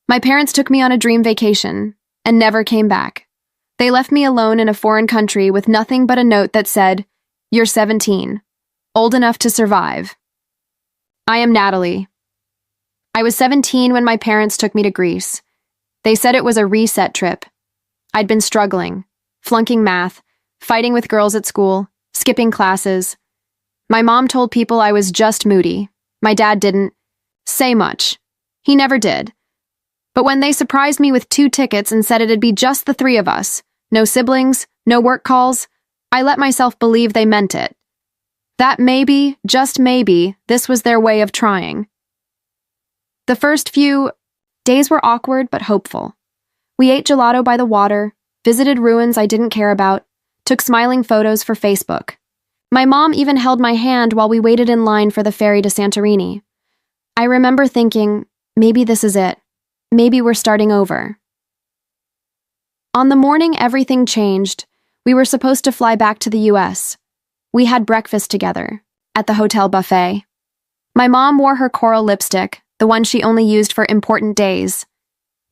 My parents took me on a dream vacation and never came back. They left me alone in a foreign country with nothing but a note that said, "You're 17, old enough to survive." I am Natalie. I was 17 when my parents took me to Greece. They said it was a reset trip. I'd been struggling, flunking math, fighting with girls at school, skipping classes. My mom told people I was just moody. My dad didn't say much. He never did. But when they surprised me with 2 tickets and said it'd be just the 3 of us, no siblings, no work calls, I let myself believe they meant it. That maybe, just maybe, this was their way of trying. The first few days were awkward but hopeful. We ate gelato by the water, visited ruins I didn't care about, took smiling photos for Facebook. My mom even held my hand while we waited in line for the ferry to Santorini. I remember thinking, maybe this is it. Maybe we're starting over. On the morning everything changed, we were supposed to fly back to the US. We had breakfast together, at the hotel buffet. My mom wore her coral lipstick, the one she only used for important days.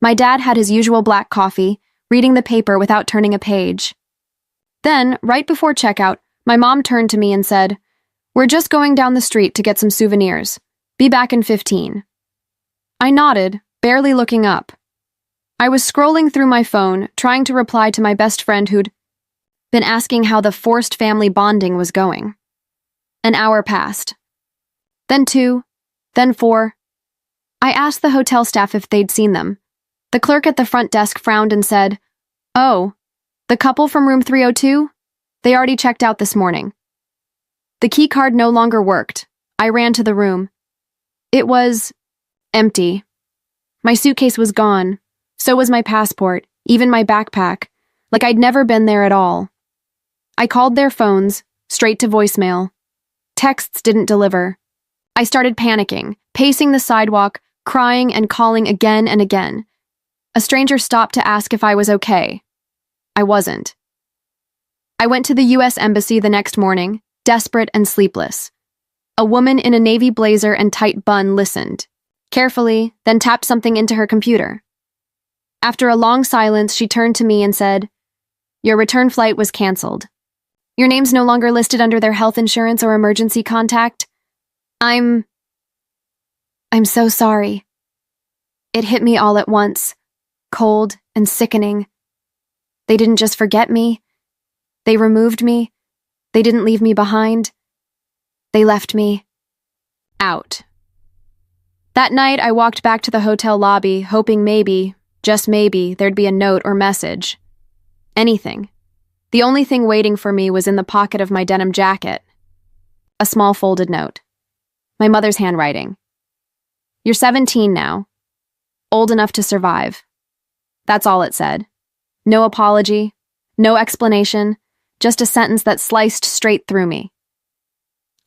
My dad had his usual black coffee, reading the paper without turning a page. Then, right before checkout, my mom turned to me and said, "We're just going down the street to get some souvenirs. Be back in 15. I nodded, barely looking up. I was scrolling through my phone, trying to reply to my best friend who'd been asking how the forced family bonding was going. An hour passed. Then 2, then 4. I asked the hotel staff if they'd seen them. The clerk at the front desk frowned and said, "Oh, the couple from room 302? They already checked out this morning." The key card no longer worked. I ran to the room. It was empty. My suitcase was gone. So was my passport, even my backpack, like I'd never been there at all. I called their phones, straight to voicemail. Texts didn't deliver. I started panicking, pacing the sidewalk, crying and calling again and again. A stranger stopped to ask if I was okay. I wasn't. I went to the US Embassy the next morning, desperate and sleepless. A woman in a navy blazer and tight bun listened, carefully, then tapped something into her computer. After a long silence, she turned to me and said, "Your return flight was canceled. Your name's no longer listed under their health insurance or emergency contact. I'm so sorry." It hit me all at once, cold and sickening. They didn't just forget me. They removed me. They didn't leave me behind. They left me out. That night, I walked back to the hotel lobby, hoping maybe, just maybe, there'd be a note or message. Anything. The only thing waiting for me was in the pocket of my denim jacket. A small folded note. My mother's handwriting. "You're 17 now. Old enough to survive." That's all it said. No apology, no explanation, just a sentence that sliced straight through me.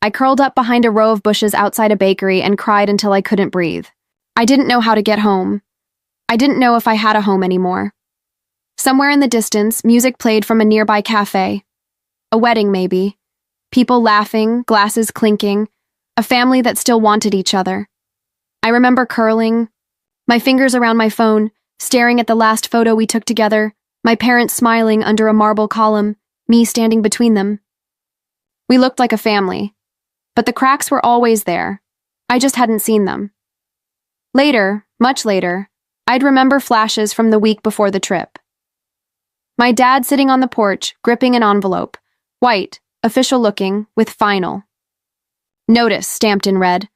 I curled up behind a row of bushes outside a bakery and cried until I couldn't breathe. I didn't know how to get home. I didn't know if I had a home anymore. Somewhere in the distance, music played from a nearby cafe. A wedding, maybe. People laughing, glasses clinking, a family that still wanted each other. I remember curling, my fingers around my phone, staring at the last photo we took together, my parents smiling under a marble column, me standing between them. We looked like a family, but the cracks were always there. I just hadn't seen them. Later, much later, I'd remember flashes from the week before the trip. My dad sitting on the porch, gripping an envelope, white, official-looking, with "Final." Notice stamped in red.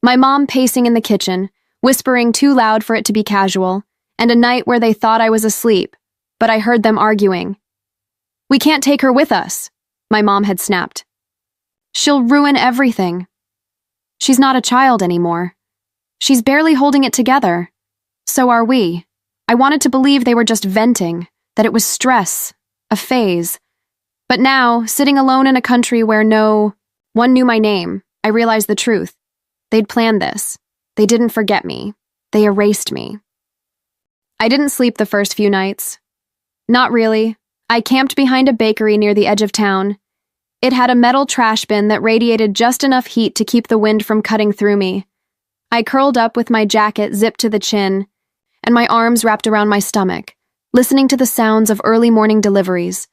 My mom pacing in the kitchen, whispering too loud for it to be casual, and a night where they thought I was asleep, but I heard them arguing. "We can't take her with us," my mom had snapped. "She'll ruin everything." She's not a child anymore. She's barely holding it together. So are we. I wanted to believe they were just venting, that it was stress, a phase. But now, sitting alone in a country where no one knew my name, I realized the truth. They'd planned this. They didn't forget me. They erased me. I didn't sleep the first few nights. Not really. I camped behind a bakery near the edge of town. It had a metal trash bin that radiated just enough heat to keep the wind from cutting through me. I curled up with my jacket zipped to the chin, and my arms wrapped around my stomach, listening to the sounds of early morning deliveries.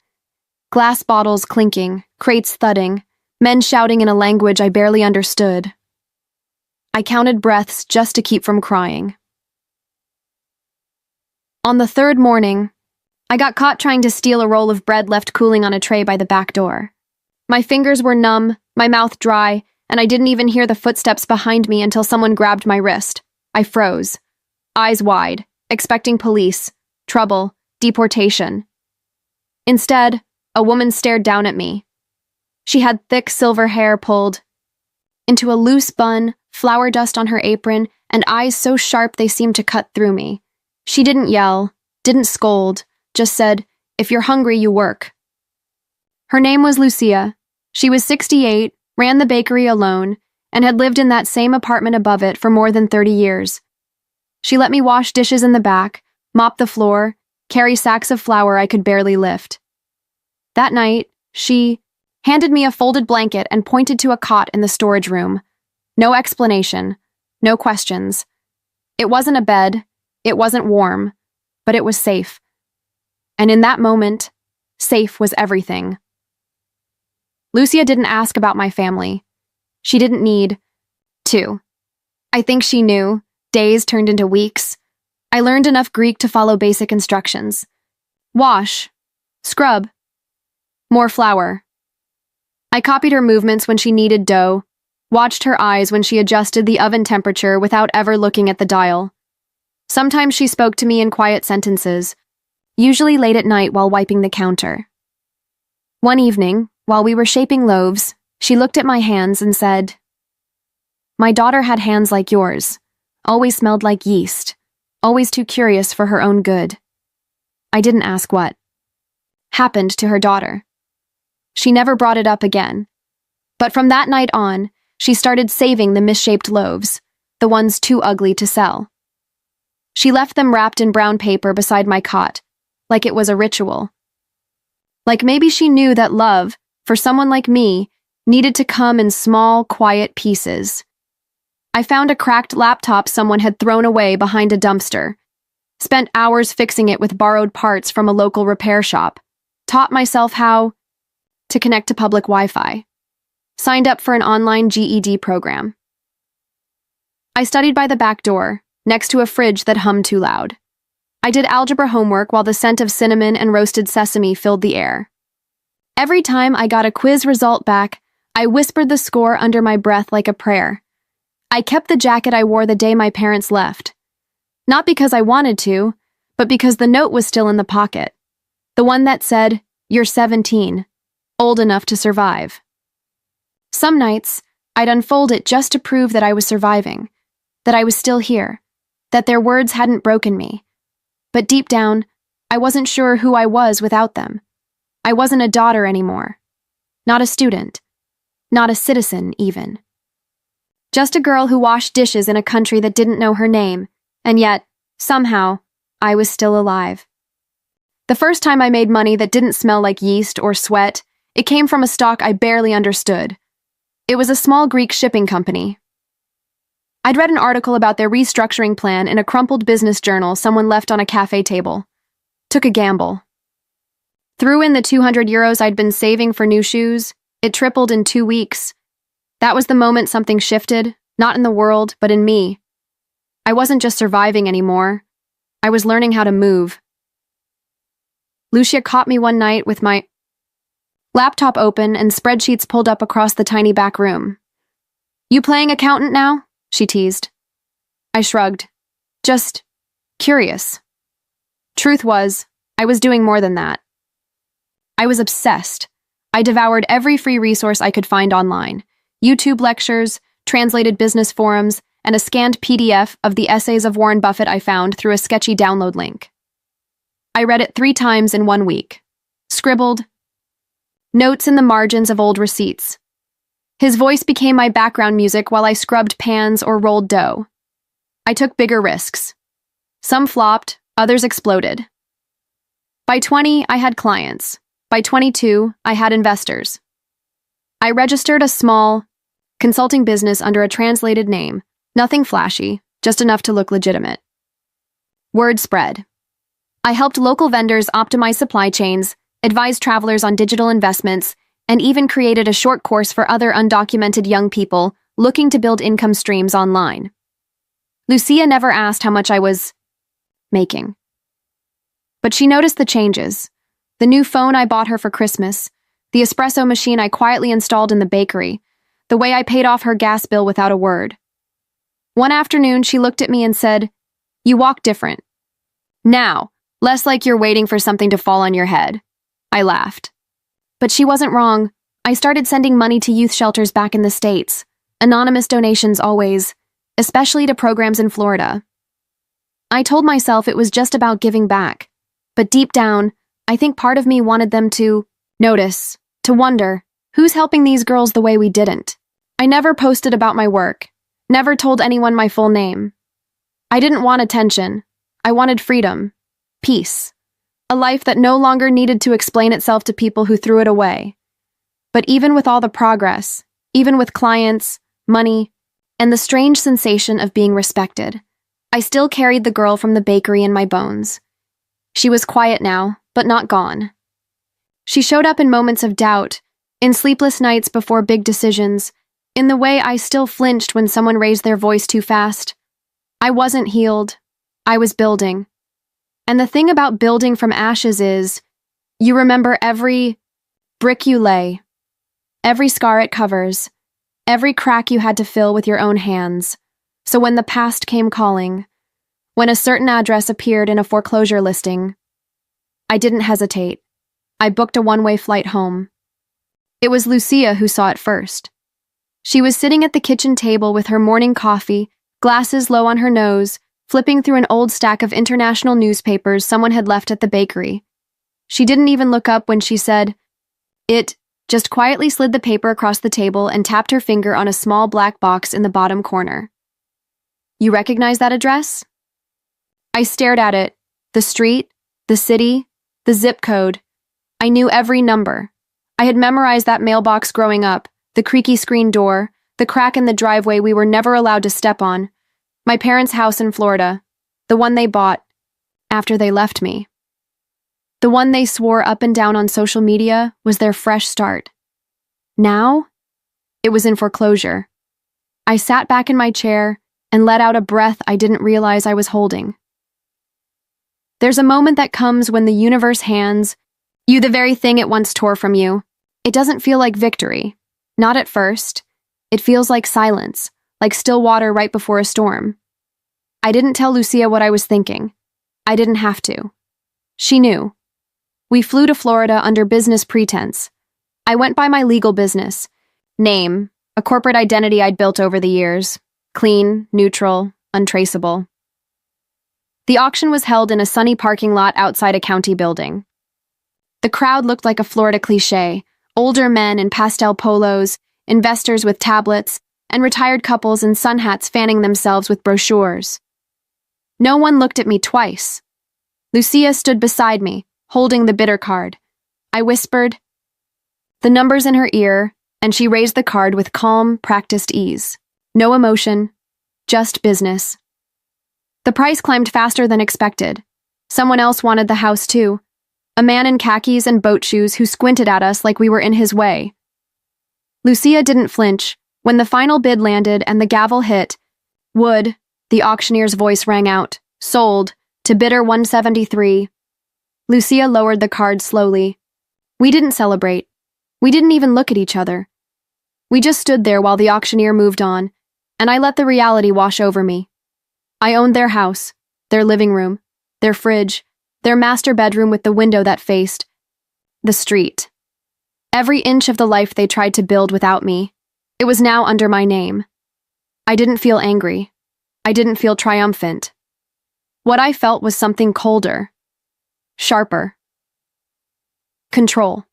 Glass bottles clinking, crates thudding, men shouting in a language I barely understood. I counted breaths just to keep from crying. On the third morning, I got caught trying to steal a roll of bread left cooling on a tray by the back door. My fingers were numb, my mouth dry, and I didn't even hear the footsteps behind me until someone grabbed my wrist. I froze, eyes wide, expecting police, trouble, deportation. Instead, a woman stared down at me. She had thick silver hair pulled into a loose bun, flour dust on her apron, and eyes so sharp they seemed to cut through me. She didn't yell, didn't scold, just said, "If you're hungry, you work." Her name was Lucia. She was 68, ran the bakery alone, and had lived in that same apartment above it for more than 30 years. She let me wash dishes in the back, mop the floor, carry sacks of flour I could barely lift. That night, she handed me a folded blanket and pointed to a cot in the storage room. No explanation, no questions. It wasn't a bed, it wasn't warm, but it was safe. And in that moment, safe was everything. Lucia didn't ask about my family. She didn't need to. I think she knew. Days turned into weeks. I learned enough Greek to follow basic instructions. Wash. Scrub. More flour. I copied her movements when she kneaded dough, watched her eyes when she adjusted the oven temperature without ever looking at the dial. Sometimes she spoke to me in quiet sentences, usually late at night while wiping the counter. One evening, while we were shaping loaves, she looked at my hands and said, "My daughter had hands like yours, always smelled like yeast, always too curious for her own good." I didn't ask what happened to her daughter. She never brought it up again. But from that night on, she started saving the misshaped loaves, the ones too ugly to sell. She left them wrapped in brown paper beside my cot, like it was a ritual. Like maybe she knew that love, for someone like me, needed to come in small, quiet pieces. I found a cracked laptop someone had thrown away behind a dumpster, spent hours fixing it with borrowed parts from a local repair shop, taught myself how to connect to public Wi-Fi, signed up for an online GED program. I studied by the back door, next to a fridge that hummed too loud. I did algebra homework while the scent of cinnamon and roasted sesame filled the air. Every time I got a quiz result back, I whispered the score under my breath like a prayer. I kept the jacket I wore the day my parents left. Not because I wanted to, but because the note was still in the pocket. The one that said, "You're 17, old enough to survive." Some nights, I'd unfold it just to prove that I was surviving, that I was still here, that their words hadn't broken me. But deep down, I wasn't sure who I was without them. I wasn't a daughter anymore. Not a student. Not a citizen, even. Just a girl who washed dishes in a country that didn't know her name, and yet, somehow, I was still alive. The first time I made money that didn't smell like yeast or sweat, it came from a stock I barely understood. It was a small Greek shipping company. I'd read an article about their restructuring plan in a crumpled business journal someone left on a cafe table. Took a gamble. Threw in the 200 euros I'd been saving for new shoes. It tripled in 2 weeks. That was the moment something shifted, not in the world, but in me. I wasn't just surviving anymore. I was learning how to move. Lucia caught me one night with my laptop open and spreadsheets pulled up across the tiny back room. "You playing accountant now?" she teased. I shrugged. Just curious. Truth was, I was doing more than that. I was obsessed. I devoured every free resource I could find online. YouTube lectures, translated business forums, and a scanned PDF of the essays of Warren Buffett I found through a sketchy download link. I read it 3 times in 1 week. Scribbled notes in the margins of old receipts. His voice became my background music while I scrubbed pans or rolled dough. I took bigger risks. Some flopped, others exploded. By 20, I had clients. By 22, I had investors. I registered a small consulting business under a translated name, nothing flashy, just enough to look legitimate. Word spread. I helped local vendors optimize supply chains, advised travelers on digital investments, and even created a short course for other undocumented young people looking to build income streams online. Lucia never asked how much I was making. But she noticed the changes. The new phone I bought her for Christmas, the espresso machine I quietly installed in the bakery, the way I paid off her gas bill without a word. One afternoon, she looked at me and said, "You walk different. Now, less like you're waiting for something to fall on your head." I laughed. But she wasn't wrong. I started sending money to youth shelters back in the States. Anonymous donations always, especially to programs in Florida. I told myself it was just about giving back. But deep down, I think part of me wanted them to notice, to wonder, who's helping these girls the way we didn't? I never posted about my work, never told anyone my full name. I didn't want attention. I wanted freedom, peace, a life that no longer needed to explain itself to people who threw it away. But even with all the progress, even with clients, money, and the strange sensation of being respected, I still carried the girl from the bakery in my bones. She was quiet now, but not gone. She showed up in moments of doubt, in sleepless nights before big decisions, in the way I still flinched when someone raised their voice too fast. I wasn't healed. I was building. And the thing about building from ashes is, you remember every brick you lay, every scar it covers, every crack you had to fill with your own hands. So when the past came calling, when a certain address appeared in a foreclosure listing, I didn't hesitate. I booked a one-way flight home. It was Lucia who saw it first. She was sitting at the kitchen table with her morning coffee, glasses low on her nose, flipping through an old stack of international newspapers someone had left at the bakery. She didn't even look up when she said, "It," just quietly slid the paper across the table and tapped her finger on a small black box in the bottom corner. "You recognize that address?" I stared at it, the street, the city, the zip code. I knew every number. I had memorized that mailbox growing up, the creaky screen door, the crack in the driveway we were never allowed to step on, my parents' house in Florida, the one they bought after they left me. The one they swore up and down on social media was their fresh start. Now, it was in foreclosure. I sat back in my chair and let out a breath I didn't realize I was holding. There's a moment that comes when the universe hands you the very thing it once tore from you. It doesn't feel like victory. Not at first. It feels like silence, like still water right before a storm. I didn't tell Lucia what I was thinking. I didn't have to. She knew. We flew to Florida under business pretense. I went by my legal business. Name, a corporate identity I'd built over the years. Clean, neutral, untraceable. The auction was held in a sunny parking lot outside a county building. The crowd looked like a Florida cliché: older men in pastel polos, investors with tablets, and retired couples in sun hats fanning themselves with brochures. No one looked at me twice. Lucia stood beside me, holding the bidder card. I whispered the numbers in her ear, and she raised the card with calm, practiced ease. No emotion, just business. The price climbed faster than expected. Someone else wanted the house too. A man in khakis and boat shoes who squinted at us like we were in his way. Lucia didn't flinch. When the final bid landed and the gavel hit, "Wood," the auctioneer's voice rang out, "sold, to bidder 173. Lucia lowered the card slowly. We didn't celebrate. We didn't even look at each other. We just stood there while the auctioneer moved on, and I let the reality wash over me. I owned their house, their living room, their fridge, their master bedroom with the window that faced the street. Every inch of the life they tried to build without me. It was now under my name. I didn't feel angry. I didn't feel triumphant. What I felt was something colder, sharper. Control.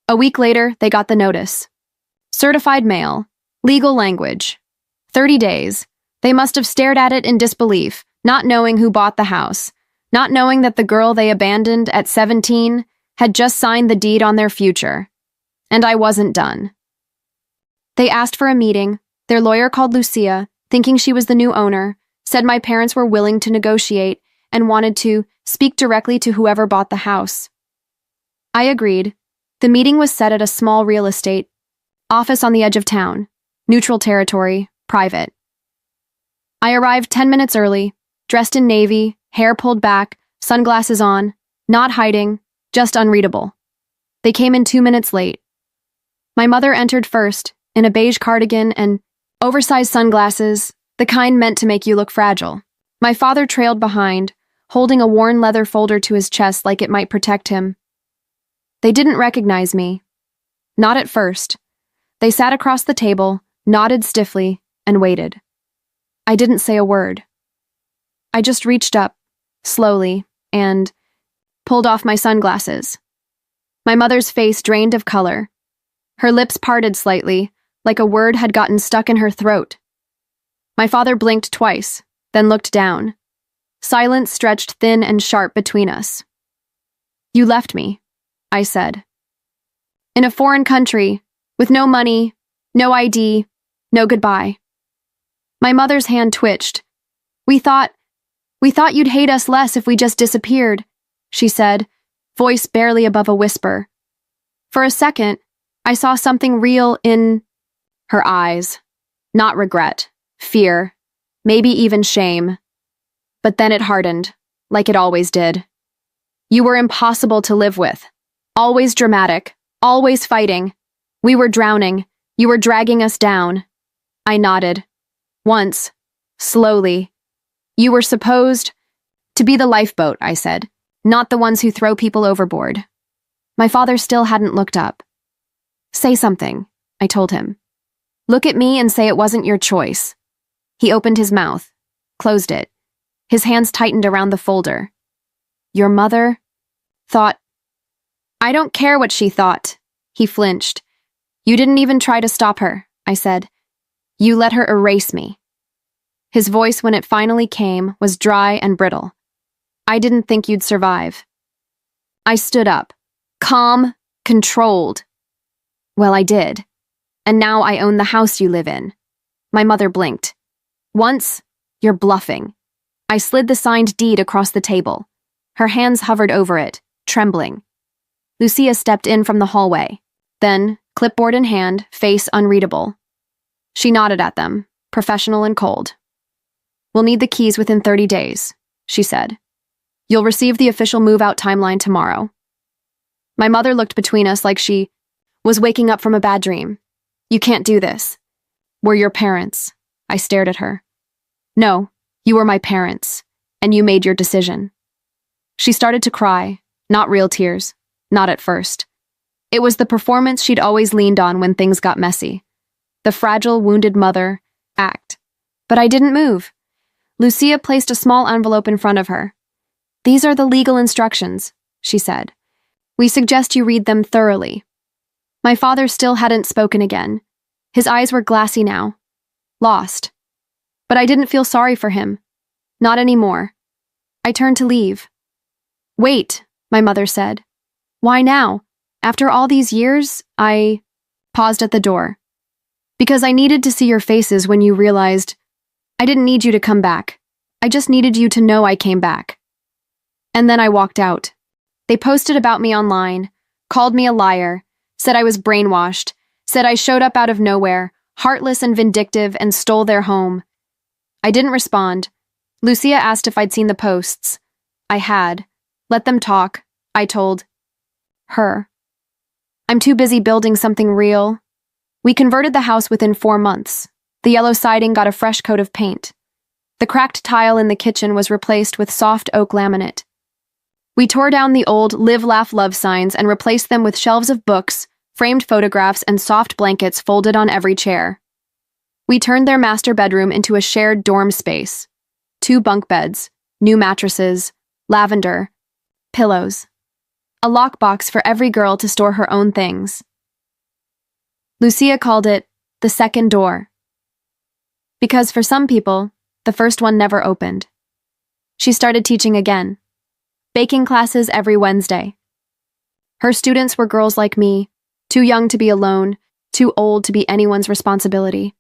A week later, they got the notice. Certified mail, legal language, 30 days. They must have stared at it in disbelief, not knowing who bought the house, not knowing that the girl they abandoned at 17 had just signed the deed on their future. And I wasn't done. They asked for a meeting. Their lawyer called Lucia, thinking she was the new owner, said my parents were willing to negotiate and wanted to speak directly to whoever bought the house. I agreed. The meeting was set at a small real estate office on the edge of town, neutral territory, private. I arrived 10 minutes early, dressed in navy, hair pulled back, sunglasses on, not hiding, just unreadable. They came in 2 minutes late. My mother entered first, in a beige cardigan and oversized sunglasses, the kind meant to make you look fragile. My father trailed behind, holding a worn leather folder to his chest like it might protect him. They didn't recognize me. Not at first. They sat across the table, nodded stiffly, and waited. I didn't say a word. I just reached up, slowly, and pulled off my sunglasses. My mother's face drained of color. Her lips parted slightly, like a word had gotten stuck in her throat. My father blinked twice, then looked down. Silence stretched thin and sharp between us. "You left me," I said. "In a foreign country, with no money, no ID, no goodbye." My mother's hand twitched. We thought you'd hate us less if we just disappeared," she said, voice barely above a whisper. For a second, I saw something real in her eyes. Not regret, fear, maybe even shame. But then it hardened, like it always did. "You were impossible to live with. Always dramatic, always fighting. We were drowning. You were dragging us down." I nodded. "Once, slowly. You were supposed to be the lifeboat," I said, "not the ones who throw people overboard." My father still hadn't looked up. "Say something," I told him. "Look at me and say it wasn't your choice." He opened his mouth, closed it. His hands tightened around the folder. "Your mother thought—" "I don't care what she thought." He flinched. "You didn't even try to stop her," I said. "You let her erase me." His voice, when it finally came, was dry and brittle. "I didn't think you'd survive." I stood up, calm, controlled. "Well, I did. And now I own the house you live in." My mother blinked. "Once, you're bluffing." I slid the signed deed across the table. Her hands hovered over it, trembling. Lucia stepped in from the hallway. Then, clipboard in hand, face unreadable. She nodded at them, professional and cold. "We'll need the keys within 30 days, she said. "You'll receive the official move-out timeline tomorrow." My mother looked between us like she was waking up from a bad dream. "You can't do this. We're your parents." I stared at her. "No, you were my parents, and you made your decision." She started to cry, not real tears, not at first. It was the performance she'd always leaned on when things got messy. The fragile, wounded mother act. But I didn't move. Lucia placed a small envelope in front of her. "These are the legal instructions," she said. "We suggest you read them thoroughly." My father still hadn't spoken again. His eyes were glassy now. Lost. But I didn't feel sorry for him. Not anymore. I turned to leave. "Wait," my mother said. "Why now? After all these years, I paused at the door. "Because I needed to see your faces when you realized I didn't need you to come back. I just needed you to know I came back." And then I walked out. They posted about me online, called me a liar, said I was brainwashed, said I showed up out of nowhere, heartless and vindictive, and stole their home. I didn't respond. Lucia asked if I'd seen the posts. I had. Let them talk, I told her. "I'm too busy building something real." We converted the house within 4 months. The yellow siding got a fresh coat of paint. The cracked tile in the kitchen was replaced with soft oak laminate. We tore down the old Live, Laugh, Love signs and replaced them with shelves of books, framed photographs, and soft blankets folded on every chair. We turned their master bedroom into a shared dorm space. 2 bunk beds, new mattresses, lavender, pillows. A lockbox for every girl to store her own things. Lucia called it the second door. Because for some people, the first one never opened. She started teaching again. Baking classes every Wednesday. Her students were girls like me, too young to be alone, too old to be anyone's responsibility.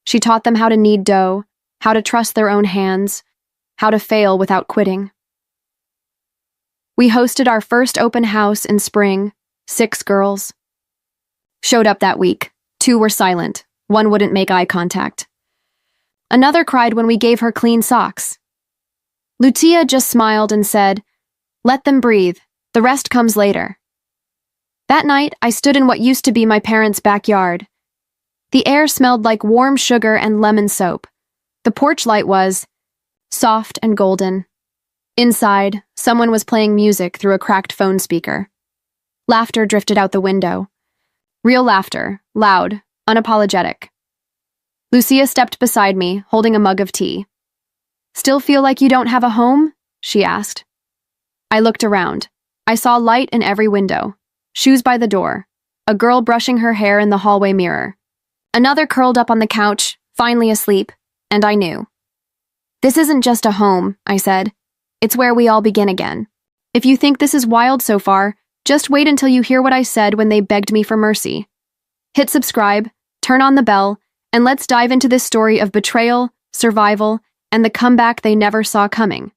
She taught them how to knead dough, how to trust their own hands, how to fail without quitting. We hosted our first open house in spring, 6 girls. Showed up that week. 2 were silent. 1 wouldn't make eye contact. Another cried when we gave her clean socks. Lucia just smiled and said, "Let them breathe. The rest comes later." That night, I stood in what used to be my parents' backyard. The air smelled like warm sugar and lemon soap. The porch light was soft and golden. Inside, someone was playing music through a cracked phone speaker. Laughter drifted out the window. Real laughter, loud, unapologetic. Lucia stepped beside me, holding a mug of tea. "Still feel like you don't have a home?" she asked. I looked around. I saw light in every window. Shoes by the door. A girl brushing her hair in the hallway mirror. Another curled up on the couch, finally asleep, and I knew. "This isn't just a home," I said. "It's where we all begin again. If you think this is wild so far, just wait until you hear what I said when they begged me for mercy." Hit subscribe, turn on the bell, and let's dive into this story of betrayal, survival, and the comeback they never saw coming.